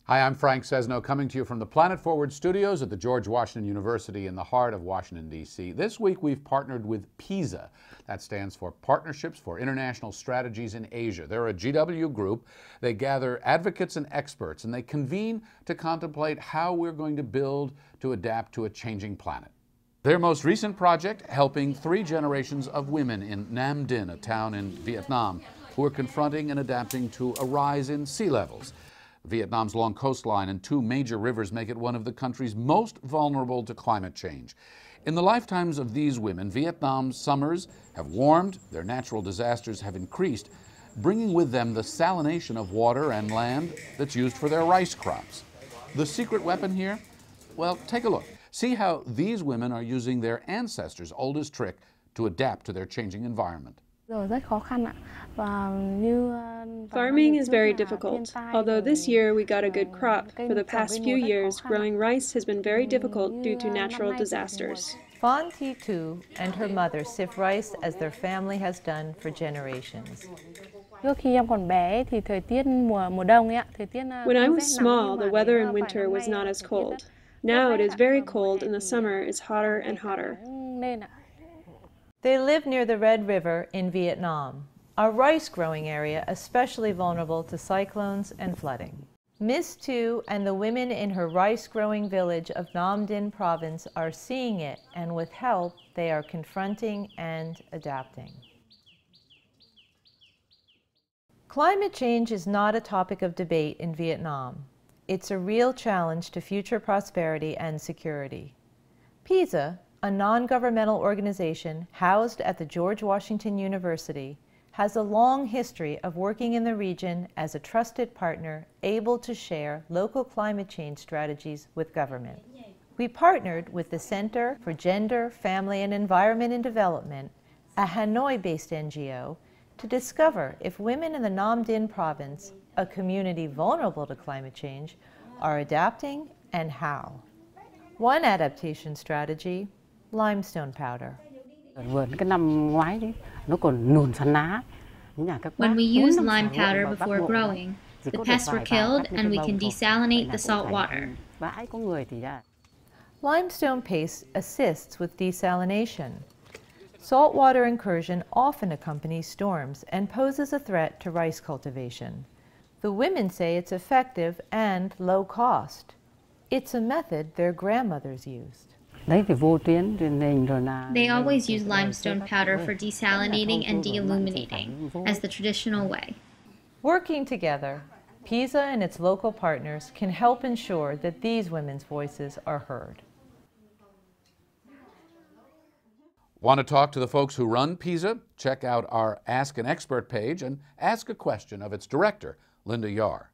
Hi, I'm Frank Sesno, coming to you from the Planet Forward studios at the George Washington University in the heart of Washington, D.C. This week we've partnered with PISA. That stands for Partnerships for International Strategies in Asia. They're a GW group. They gather advocates and experts, and they convene to contemplate how we're going to build to adapt to a changing planet. Their most recent project, helping 3 generations of women in Nam Dinh, a town in Vietnam, who are confronting and adapting to a rise in sea levels. Vietnam's long coastline and 2 major rivers make it one of the country's most vulnerable to climate change. In the lifetimes of these women, Vietnam's summers have warmed, their natural disasters have increased, bringing with them the salination of water and land that's used for their rice crops. The secret weapon here? Well, take a look. See how these women are using their ancestors' oldest trick to adapt to their changing environment. Farming is very difficult. Although this year we got a good crop, for the past few years, growing rice has been very difficult due to natural disasters. Phan Thi Tu and her mother sift rice as their family has done for generations. When I was small, the weather in winter was not as cold. Now it is very cold and the summer is hotter and hotter. They live near the Red River in Vietnam, a rice-growing area especially vulnerable to cyclones and flooding. Miss Tu and the women in her rice-growing village of Nam Dinh province are seeing it, and with help, they are confronting and adapting. Climate change is not a topic of debate in Vietnam. It's a real challenge to future prosperity and security. PISA, a non-governmental organization housed at the George Washington University, has a long history of working in the region as a trusted partner able to share local climate change strategies with government. We partnered with the Center for Gender, Family and Environment in Development, a Hanoi-based NGO, to discover if women in the Nam Dinh province, a community vulnerable to climate change, are adapting and how. One adaptation strategy: limestone powder. When we use lime powder before growing, the pests were killed and we can desalinate the salt water. Limestone paste assists with desalination. Saltwater incursion often accompanies storms and poses a threat to rice cultivation. The women say it's effective and low cost. It's a method their grandmothers used. They always use limestone powder for desalinating and deilluminating, as the traditional way. Working together, PISA and its local partners can help ensure that these women's voices are heard. Want to talk to the folks who run PISA? Check out our Ask an Expert page and ask a question of its director, Linda Yarr.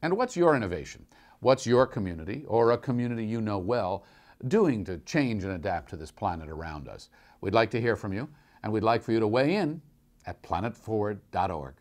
And what's your innovation? What's your community, or a community you know well, doing to change and adapt to this planet around us? We'd like to hear from you, and we'd like for you to weigh in at planetforward.org.